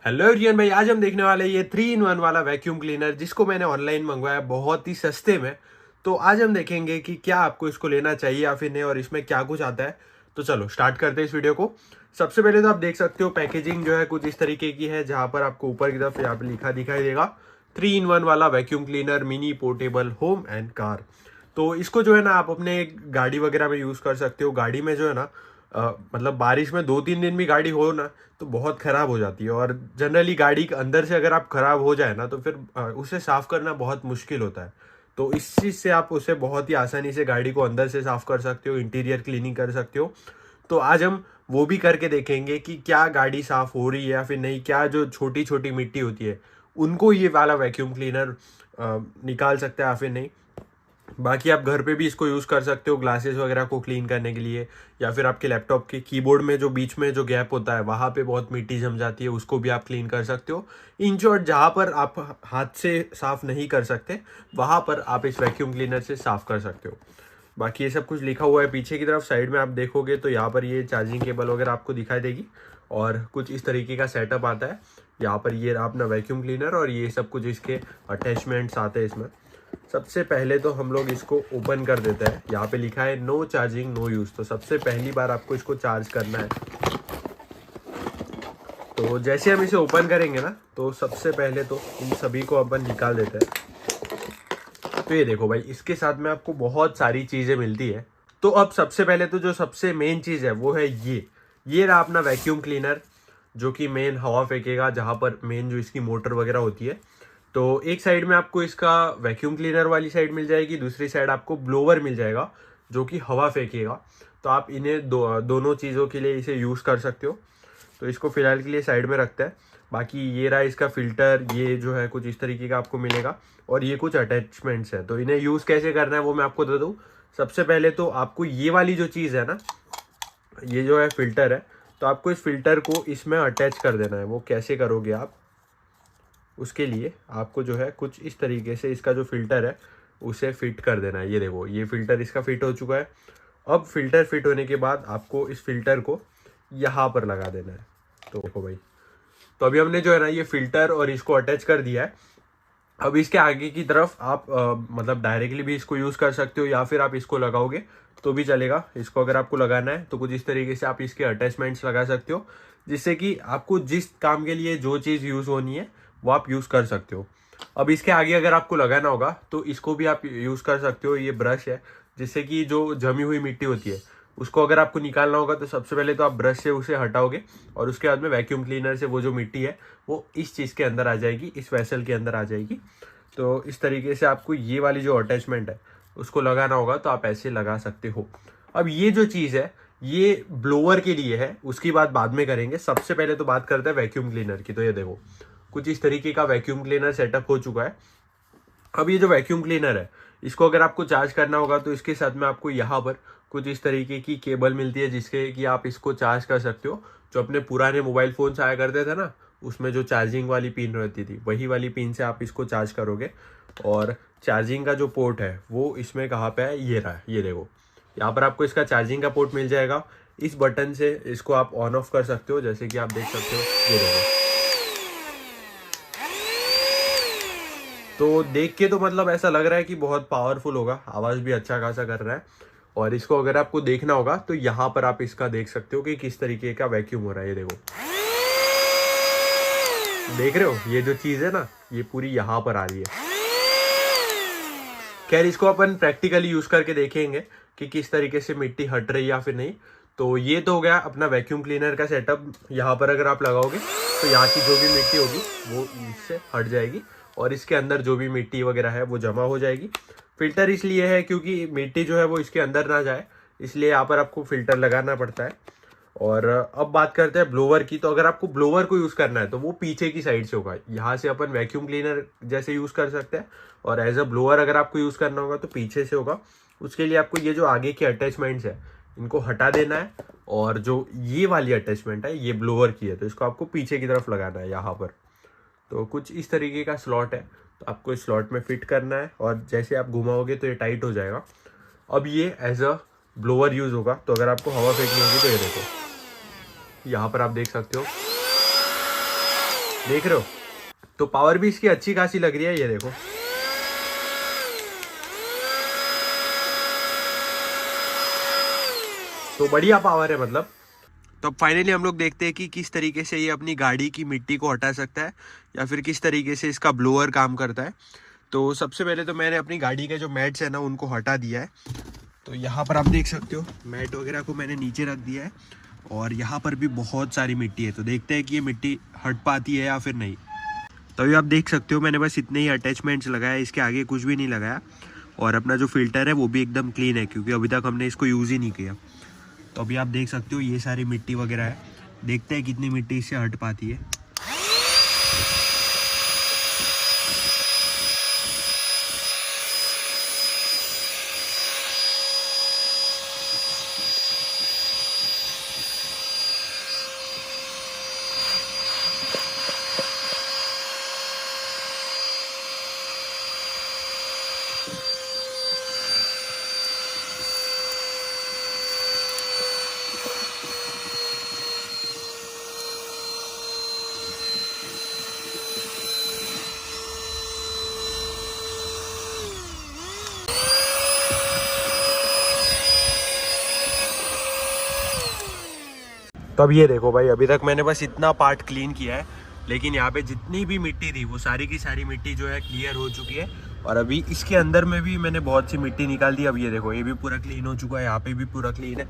Hello everyone भाई, आज हम देखने वाले ये 3 in 1 वाला वैक्यूम क्लीनर जिसको मैंने ऑनलाइन मंगवाया बहुत ही सस्ते में। तो आज हम देखेंगे कि क्या आपको इसको लेना चाहिए या फिर नहीं और इसमें क्या कुछ आता है। तो चलो स्टार्ट करते हैं इस वीडियो को। सबसे पहले तो आप देख सकते हो पैकेजिंग जो है कुछ इस तरीके की है, जहां पर आपको ऊपर की तरफ यहाँ पे लिखा दिखाई देगा 3 in 1 वाला vacuum cleaner mini portable home and car. तो इसको जो है ना आप अपने गाड़ी वगैरह में यूज कर सकते हो। गाड़ी में जो है ना मतलब बारिश में 2-3 दिन भी गाड़ी हो ना तो बहुत खराब हो जाती है, और जनरली गाड़ी के अंदर से अगर आप खराब हो जाए ना तो फिर उसे साफ करना बहुत मुश्किल होता है। तो इस चीज़ से आप उसे बहुत ही आसानी से गाड़ी को अंदर से साफ कर सकते हो, इंटीरियर क्लीनिंग कर सकते हो। तो आज हम वो भी करके देखेंगे कि क्या गाड़ी साफ हो रही है या फिर नहीं, क्या जो छोटी छोटी मिट्टी होती है उनको ये वाला वैक्यूम क्लीनर निकाल सकता है या फिर नहीं। बाकी आप घर पे भी इसको यूज़ कर सकते हो ग्लासेस वगैरह को क्लीन करने के लिए, या फिर आपके लैपटॉप के कीबोर्ड में जो बीच में जो गैप होता है वहाँ पे बहुत मिट्टी जम जाती है, उसको भी आप क्लीन कर सकते हो। इन शॉर्ट, जहाँ पर आप हाथ से साफ नहीं कर सकते वहाँ पर आप इस वैक्यूम क्लीनर से साफ कर सकते हो। बाकी ये सब कुछ लिखा हुआ है पीछे की तरफ, साइड में आप देखोगे तो यहाँ पर ये चार्जिंग केबल वगैरह आपको दिखाई देगी, और कुछ इस तरीके का सेटअप आता है। यहाँ पर ये अपना वैक्यूम क्लीनर और ये सब कुछ इसके अटैचमेंट्स आते हैं इसमें। सबसे पहले तो हम लोग इसको ओपन कर देते हैं। यहाँ पे लिखा है नो चार्जिंग नो यूज, तो सबसे पहली बार आपको इसको चार्ज करना है। तो जैसे हम इसे ओपन करेंगे ना तो सबसे पहले तो इन सभी को अपन निकाल देते हैं। तो ये देखो भाई, इसके साथ में आपको बहुत सारी चीजें मिलती है। तो अब सबसे पहले तो जो सबसे मेन चीज है वो है ये रहा अपना वैक्यूम क्लीनर, जो कि मेन हवा फेंकेगा, जहां पर मेन जो इसकी मोटर वगैरह होती है। तो एक साइड में आपको इसका वैक्यूम क्लीनर वाली साइड मिल जाएगी, दूसरी साइड आपको ब्लोवर मिल जाएगा जो कि हवा फेंकेगा। तो आप इन्हें दोनों चीज़ों के लिए इसे यूज़ कर सकते हो। तो इसको फिलहाल के लिए साइड में रखते हैं। बाकी ये रहा इसका फिल्टर, ये जो है कुछ इस तरीके का आपको मिलेगा, और ये कुछ अटैचमेंट्स है। तो इन्हें यूज़ कैसे करना है वो मैं आपको बता दूँ। सबसे पहले तो आपको ये वाली जो चीज़ है ना, ये जो है फिल्टर है, तो आपको इस फिल्टर को इसमें अटैच कर देना है। वो कैसे करोगे आप, उसके लिए आपको जो है कुछ इस तरीके से इसका जो फिल्टर है उसे फिट कर देना है। ये देखो, ये फिल्टर इसका फिट हो चुका है। अब फिल्टर फिट होने के बाद आपको इस फिल्टर को यहाँ पर लगा देना है। तो देखो भाई, तो अभी हमने जो है ना ये फिल्टर और इसको अटैच कर दिया है। अब इसके आगे की तरफ आप मतलब डायरेक्टली भी इसको यूज़ कर सकते हो, या फिर आप इसको लगाओगे तो भी चलेगा। इसको अगर आपको लगाना है तो कुछ इस तरीके से आप इसके अटैचमेंट्स लगा सकते हो, जिससे कि आपको जिस काम के लिए जो चीज़ यूज़ होनी है वो आप यूज़ कर सकते हो। अब इसके आगे अगर आपको लगाना होगा तो इसको भी आप यूज़ कर सकते हो। ये ब्रश है, जिससे कि जो जमी हुई मिट्टी होती है उसको अगर आपको निकालना होगा तो सबसे पहले तो आप ब्रश से उसे हटाओगे, और उसके बाद में वैक्यूम क्लीनर से वो जो मिट्टी है वो इस चीज़ के अंदर आ जाएगी, इस वेसल के अंदर आ जाएगी। तो इस तरीके से आपको ये वाली जो अटैचमेंट है उसको लगाना होगा, तो आप ऐसे लगा सकते हो। अब ये जो चीज़ है ये ब्लोअर के लिए है, उसकी बात बाद में करेंगे। सबसे पहले तो बात करते हैं वैक्यूम क्लीनर की। तो ये देखो, कुछ इस तरीके का वैक्यूम क्लीनर सेटअप हो चुका है। अब ये जो वैक्यूम क्लीनर है इसको अगर आपको चार्ज करना होगा तो इसके साथ में आपको यहाँ पर कुछ इस तरीके की केबल मिलती है, जिसके कि आप इसको चार्ज कर सकते हो। जो अपने पुराने मोबाइल फोन से आया करते थे ना, उसमें जो चार्जिंग वाली पिन रहती थी वही वाली पिन से आप इसको चार्ज करोगे। और चार्जिंग का जो पोर्ट है वो इसमें कहाँ पे है, ये रहा, ये देखो यहाँ पर आपको इसका चार्जिंग का पोर्ट मिल जाएगा। इस बटन से इसको आप ऑन ऑफ कर सकते हो, जैसे कि आप देख सकते हो, ये देखो। तो देख के तो मतलब ऐसा लग रहा है कि बहुत पावरफुल होगा, आवाज़ भी अच्छा खासा कर रहा है। और इसको अगर आपको देखना होगा तो यहाँ पर आप इसका देख सकते हो कि किस तरीके का वैक्यूम हो रहा है। ये देखो, देख रहे हो, ये जो चीज़ है ना ये पूरी यहाँ पर आ रही है। खैर, इसको अपन प्रैक्टिकली यूज़ करके देखेंगे कि किस तरीके से मिट्टी हट रही है या फिर नहीं। तो ये तो हो गया अपना वैक्यूम क्लीनर का सेटअप। यहाँ पर अगर आप लगाओगे तो यहाँ की जो भी मिट्टी होगी वो इससे हट जाएगी, और इसके अंदर जो भी मिट्टी वगैरह है वो जमा हो जाएगी। फिल्टर इसलिए है क्योंकि मिट्टी जो है वो इसके अंदर ना जाए, इसलिए यहाँ पर आपको फिल्टर लगाना पड़ता है। और अब बात करते हैं ब्लोवर की। तो अगर आपको ब्लोवर को यूज़ करना है तो वो पीछे की साइड से होगा। यहाँ से अपन वैक्यूम क्लीनर जैसे यूज़ कर सकते हैं, और एज अ ब्लोअर अगर आपको यूज़ करना होगा तो पीछे से होगा। उसके लिए आपको ये जो आगे के अटैचमेंट्स है इनको हटा देना है, और जो ये वाली अटैचमेंट है ये ब्लोअर की है, तो इसको आपको पीछे की तरफ लगाना है यहाँ पर। तो कुछ इस तरीके का स्लॉट है, तो आपको इस स्लॉट में फिट करना है, और जैसे आप घुमाओगे तो ये टाइट हो जाएगा। अब ये एज अ ब्लोअर यूज़ होगा। तो अगर आपको हवा फेंकनी होगी तो ये देखो, यहाँ पर आप देख सकते हो देख रहे हो, तो पावर भी इसकी अच्छी खासी लग रही है, ये देखो। तो बढ़िया पावर है मतलब। तो अब फाइनली हम लोग देखते हैं कि किस तरीके से ये अपनी गाड़ी की मिट्टी को हटा सकता है या फिर किस तरीके से इसका ब्लोअर काम करता है। तो सबसे पहले तो मैंने अपनी गाड़ी के जो मैट्स है ना उनको हटा दिया है। तो यहाँ पर आप देख सकते हो मैट वगैरह को मैंने नीचे रख दिया है और यहाँ पर भी बहुत सारी मिट्टी है। तो देखते हैं कि ये मिट्टी हट पाती है या फिर नहीं। तो ये आप देख सकते हो मैंने बस इतने ही अटैचमेंट्स लगाया, इसके आगे कुछ भी नहीं लगाया। और अपना जो फिल्टर है वो भी एकदम क्लीन है क्योंकि अभी तक हमने इसको यूज़ ही नहीं किया। तो अभी आप देख सकते हो ये सारी मिट्टी वगैरह है, देखते हैं कितनी मिट्टी इससे हट पाती है। तो अब ये देखो भाई, अभी तक मैंने बस इतना पार्ट क्लीन किया है, लेकिन यहाँ पे जितनी भी मिट्टी थी वो सारी की सारी मिट्टी जो है क्लियर हो चुकी है। और अभी इसके अंदर में भी मैंने बहुत सी मिट्टी निकाल दी। अब ये देखो ये भी पूरा क्लीन हो चुका है, यहाँ पे भी पूरा क्लीन है।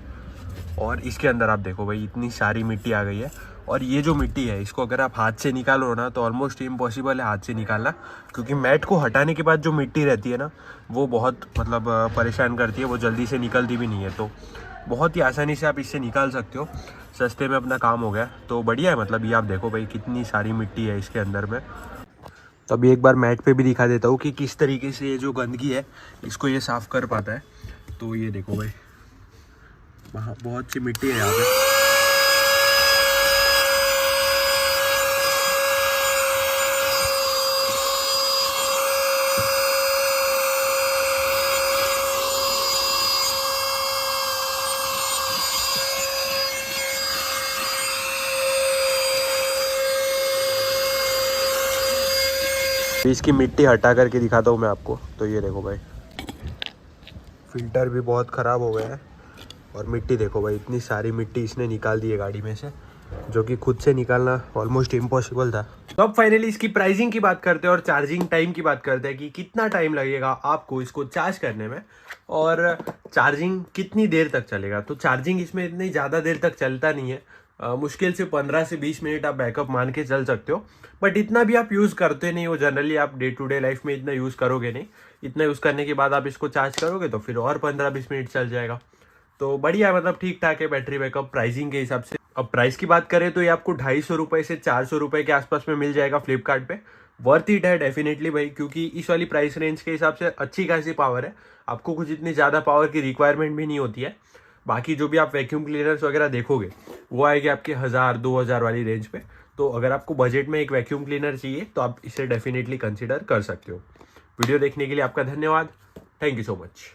और इसके अंदर आप देखो भाई इतनी सारी मिट्टी आ गई है। और ये जो मिट्टी है इसको अगर आप हाथ से निकालो ना तो ऑलमोस्ट इम्पॉसिबल है हाथ से निकालना, क्योंकि मैट को हटाने के बाद जो मिट्टी रहती है ना वो बहुत मतलब परेशान करती है, वो जल्दी से निकलती भी नहीं है। तो बहुत ही आसानी से आप इससे निकाल सकते हो, सस्ते में अपना काम हो गया। तो बढ़िया है मतलब। ये आप देखो भाई कितनी सारी मिट्टी है इसके अंदर में। तो अभी एक बार मैट पे भी दिखा देता हूँ कि किस तरीके से ये जो गंदगी है इसको ये साफ़ कर पाता है। तो ये देखो भाई वहाँ बहुत सी मिट्टी है यहाँ पे। इसकी मिट्टी हटा करके दिखाता हूँ मैं आपको। तो ये देखो भाई फिल्टर भी बहुत ख़राब हो गया है और मिट्टी देखो भाई इतनी सारी मिट्टी इसने निकाल दी है गाड़ी में से, जो कि खुद से निकालना ऑलमोस्ट इम्पॉसिबल था। तो अब फाइनली इसकी प्राइसिंग की बात करते हैं और चार्जिंग टाइम की बात करते हैं कि कितना टाइम लगेगा आपको इसको चार्ज करने में और चार्जिंग कितनी देर तक चलेगा। तो चार्जिंग इसमें इतनी ज़्यादा देर तक चलता नहीं है, मुश्किल से 15 से 20 मिनट आप बैकअप मान के चल सकते हो। बट इतना भी आप यूज़ करते नहीं हो, जनरली आप डे टू डे लाइफ में इतना यूज़ करोगे नहीं। इतना यूज़ करने के बाद आप इसको चार्ज करोगे तो फिर और 15-20 मिनट चल जाएगा। तो बढ़िया मतलब ठीक ठाक है बैटरी बैकअप प्राइसिंग के हिसाब से। अब प्राइस की बात करें तो ये आपको 250 रुपये से 400 रुपये के आसपास में मिल जाएगा फ्लिपकार्ट पे। वर्थ इट है डेफिनेटली भाई, क्योंकि इस वाली प्राइस रेंज के हिसाब से अच्छी खासी पावर है। आपको कुछ इतनी ज़्यादा पावर की रिक्वायरमेंट भी नहीं होती है। बाकी जो भी आप वैक्यूम क्लीनर्स वगैरह देखोगे वो आएगी आपके 1000-2000 वाली रेंज पे। तो अगर आपको बजट में एक वैक्यूम क्लीनर चाहिए तो आप इसे डेफिनेटली कंसिडर कर सकते हो। वीडियो देखने के लिए आपका धन्यवाद। Thank you so much.